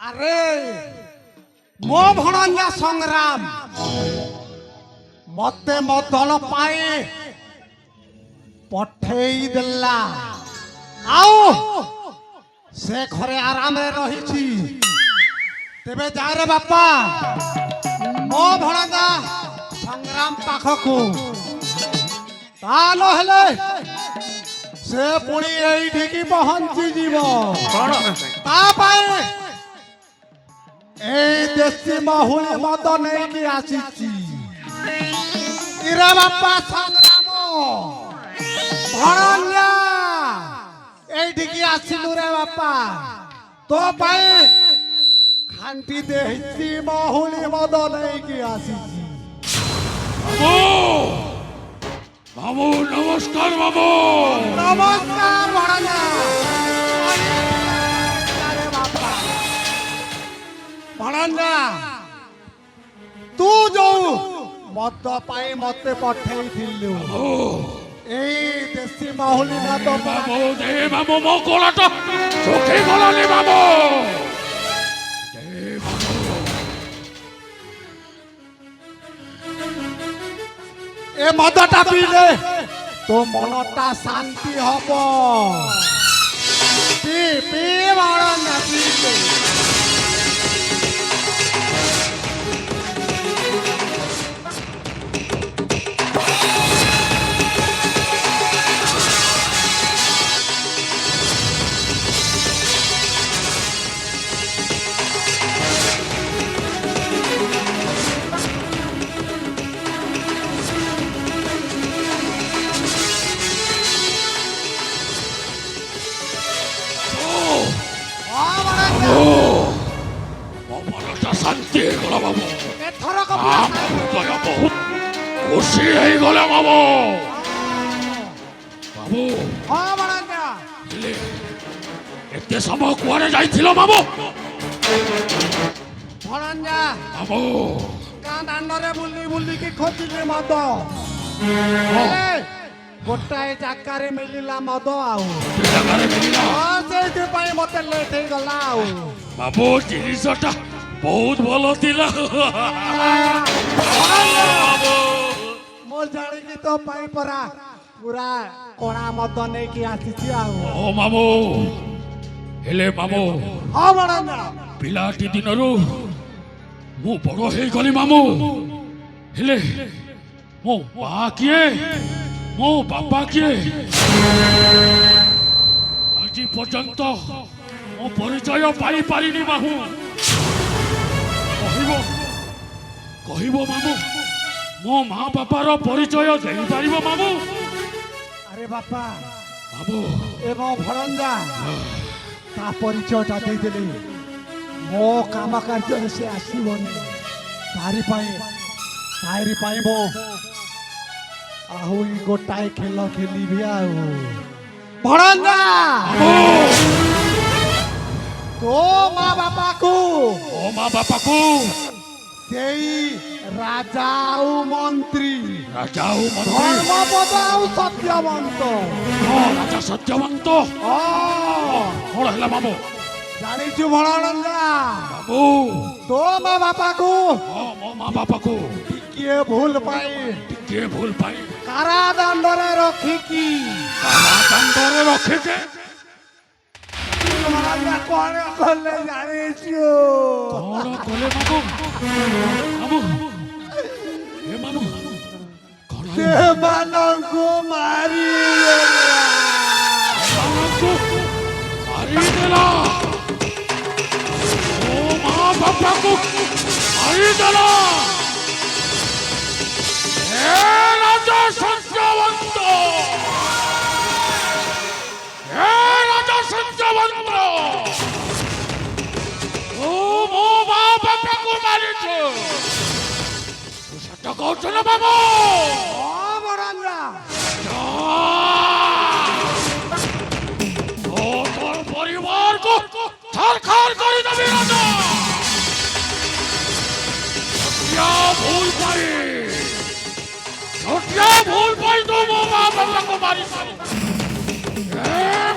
আরে ମୋ ଭଣଜା ସଂଗ୍ରାମ ମତେ ମୋ ଦଳ ପାଇଁ ପଠେଇ ଦେଲା ଆଉ ସେ ଘରେ ଆରାମରେ ରହିଛି। ତେବେ ଯାରେ ବାପା ମୋ ଭଣଜା ସଂଗ୍ରାମ ପାଖକୁ ତା ନହେଲେ ସେ ପୁଣି ଏଇଠିକି ପହଞ୍ଚି ଯିବ। ତା ପାଇଁ এই দেশি মহুলি মদ নেইকি আসিছি। ইরে বাপা সংগ্রাম ভণঞ্জা এইঠিকি আসিলু রে বাপা তো পাই খান্তি দেশি মহুলি মদ নেইকি আসিছি। বাবু নমস্কার বাবু। নমস্কার ভণঞ্জা। ভণঞ্জা তু যাও মদ পাই মতে পঠেইଥିଲୁ এই দেশি মহুলি মদ বাবু দে বাবু ମୋ କୋଳଟା ଶୁଖି ଗଲାନି ବାବୁ। এ মদটা পিলে তো মনটা শান্তি হব। পি পি ভণঞ্জা পিলে। ମୋ ମନଟା ଶାନ୍ତି ହେଇଗଲା ବାବୁ। ଏଥରକ ବହୁତ ଖୁସି ହେଇଗଲା ବାବୁ। ବାବୁ ହଁ ଭଣଞ୍ଜା। ହେଲେ ଏତେ ସମୟ କୁଆଡ଼େ ଯାଇଥିଲ ବାବୁ? ଭଣଞ୍ଜା ବାବୁ ଗାଁ ଦାଣ୍ଡରେ ବୁଲି ବୁଲିକି ଖୋଜିଲି ମଦ। ହେଲେ ଗୋଟାଏ ଜାଗାରେ ମିଳିଲା ମଦ ଆଉ ଜାଗାରେ ମିଳିଲା। ହଁ ସେଇଥିପାଇଁ ମତେ ଲେଟ୍ ହେଇଗଲା ଆଉ। ବାବୁ ଜିନିଷଟା ବହୁତ ଭଲ ଥିଲା। ମୁଁ ଜାଣିକି ତୋ ପାଇଁ ପରା ପୁରା କଣା ମଦ ନେଇକି ଆସିଛି ଆଉ। ଓ ମାମୁ ହେଲେ ମାମୁ ହଁ ଭଣଞ୍ଜା। ପିଲାଟି ଦିନରୁ ମୁଁ ବଡ଼ ହେଇଗଲି ମାମୁ। ହେଲେ ମୋ ମା କିଏ ମୋ ବାପା କିଏ ଆଜି ପର୍ଯ୍ୟନ୍ତ ମୋ ପରିଚୟ ପାଇପାରିନି ମାମୁ। କହିବ କହିବ ମାମୁ ମୋ ମା ବାପାର ପରିଚୟ ଦେଇପାରିବ ମାମୁ? ଆରେ ବାପା ମାମୁ ଏ ମୋ ଭଣଞ୍ଜା ତା ପରିଚୟଟା ଦେଇଦେଲି ମୋ କାମ କାର୍ଯ୍ୟରେ ସେ ଆସିବନି। ତାରି ପାଇଁ ମୁଁ ଆହୁରି ଗୋଟାଏ ଖେଳ ଖେଳିବି ଆଉ। ଭଣଞ୍ଜା ତୋ ମା ବାପାକୁ ମୋ ମା ବାପାକୁ ସେଇ ରାଜା ଆଉ ମନ୍ତ୍ରୀ ରାଜା ଆଉ ମନ୍ତ୍ରୀ ଧର୍ମପଦ ଆଉ ସତ୍ୟବନ୍ତ ରାଜା ସତ୍ୟବନ୍ତ କଣ ହେଲା ବାବୁ? ଜାଣିଛୁ ଭଣଞ୍ଜା ବାବୁ ତୋ ମା ବାପାକୁ ମୋ ମା ବାପାକୁ ଟିକିଏ ଭୁଲ ପାଇଁ କିଏ ଭୁଲ ପାଇ କାରାଦଣ୍ଡରେ ରଖିକି କାରାଦଣ୍ଡରେ ରଖିଛେ? ଭଣଞ୍ଜା କଣ କଲେ ଜାଣିଛୁ? କଣ କଲେ ବାବୁ? ବାବୁ ଏ ବାବୁ କଣ ହେଲା? ସେମାନଙ୍କୁ ମାରିଦେଲା। ସେମାନଙ୍କୁ ମାରିଦେଲା। ମୋ ମା ବାପାକୁ ମାରିଦେଲା। ଏ ରାଜା ସତ୍ୟବନ୍ତ ଏ ରାଜା ସତ୍ୟବନ୍ତ ତୁ ମୋ ମା ବାପାକୁ ମାରିଛୁ। ତୁ ସତ କହୁଛୁ ନା ବାବୁ? ହଁ ଭଣଞ୍ଜା তোর পরিবারকে ছারখার করে দেবে রাজা। ছোটিয়া ভুল পাই তো মো মা বাবাকে মারি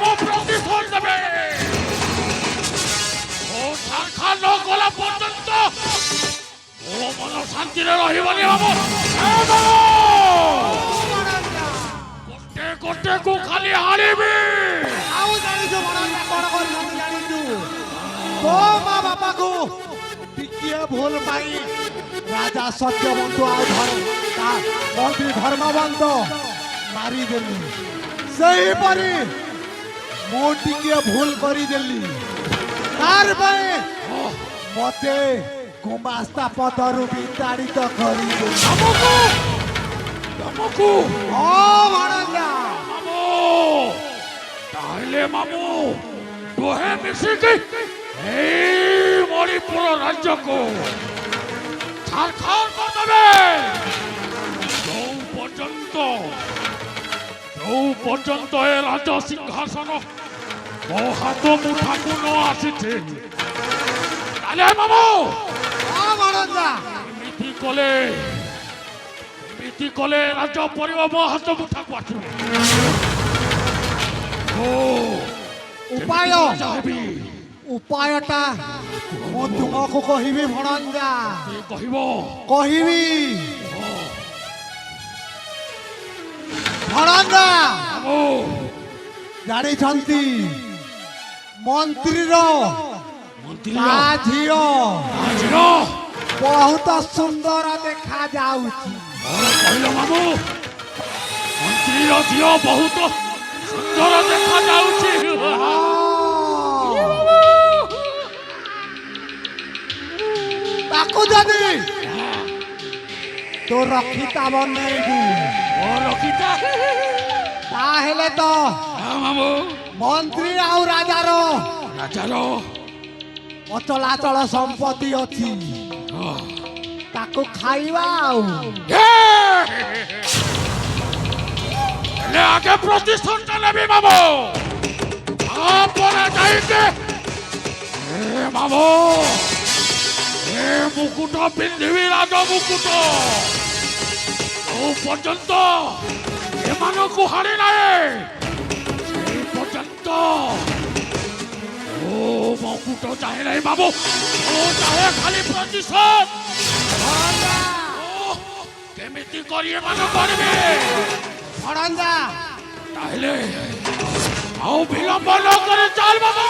মো প্রতিশোধ দেবে। ও ছারখার ଶାନ୍ତିରେ ରହିବନି ବାବୁ। ଗୋଟେ ଗୋଟେକୁ ଖାଲି ହାଣିବି। ଆଉ ଜାଣିଛୁ ମହାରାଜା କଣ କରିଛନ୍ତି ଜାଣିଛୁ? ତୋ ମା ବାପାକୁ ଟିକିଏ ଭୁଲ ପାଇଁ ରାଜା ସତ୍ୟବନ୍ଧୁ ଆଉ ମନ୍ତ୍ରୀ ଧର୍ମବନ୍ତ ମାରିଦେଲି। ସେହିପରି ମୁଁ ଟିକିଏ ଭୁଲ କରିଦେଲି, ତାର ପାଇଁ ମତେ ଗୁମାସ୍ତା ପଦରୁ ବିତାଡ଼ିତ କରିଦେଲି। ତମକୁ ମହାରାଜା ମାମୁ ତାହେଲେ ମାମୁ ଦୁହେଁ ମିଶିକି এই মণিপুর রাজ্যକୁ ছারখার କରିଦେବେ। ଯୋଉ ପର୍ଯ୍ୟନ୍ତ ଏ ରାଜ ସିଂହାସନ ମୋ ହାତ ମୁଠାକୁ ନ ଆସିଛି, ତାହେଲେ ମାମୁ ମହାରାଜା ଏମିତି କଲେ ରାଜ ପରିବ ମୋ ହାତ ମୁଠାକୁ ଆସିବ। ଉପାୟ ହେବି ଉପାୟଟା ମୁଁ ତୁମକୁ କହିବି ଭଣଞ୍ଜା। କହିବ କହିବି ଭଣଞ୍ଜା। ଜାଣିଛନ୍ତି ମନ୍ତ୍ରୀର ତା ଝିଅ ବହୁତ ସୁନ୍ଦର ଦେଖାଯାଉଛି। କହିଲ ମାମୁ ମନ୍ତ୍ରୀର ଝିଅ ବହୁତ ସୁନ୍ଦର ଦେଖାଯାଉଛି। ତାକୁ ଯଦି ତୁ ରଖିତା ବନେଇବୁ ତାହେଲେ ତ ମାମୁ ମନ୍ତ୍ରୀ ଆଉ ରାଜାର ଅଚଳାଚଳ ସମ୍ପତ୍ତି ଅଛି, ତାକୁ ଖାଇବା। ଆଉ ହେଲେ ଆଗେ ପ୍ରତିଷ୍ଠା ନେବି ମାମୁ, ତାପରେ ଯାଇକି ମାମୁ ଏ ମୁକୁଟ ପିନ୍ଧିବି, ରାଜ ମୁକୁଟ। ଯୋଉ ପର୍ଯ୍ୟନ୍ତ ଏମାନଙ୍କୁ ହାଣି ନାହିଁ ସେଇ ପର୍ଯ୍ୟନ୍ତ ମୁକୁଟ ଚାହେଁ ନାହିଁ ବାବୁ, ଚାହେଁ ଖାଲି ପ୍ରତିଶୋଧ। କେମିତି କରି ଏମାନଙ୍କୁ କରିବି ଭଣଞ୍ଜା? ତାହେଲେ ଆଉ ବିଳମ୍ବ ନ କରି ଚାଲ ବାବୁ।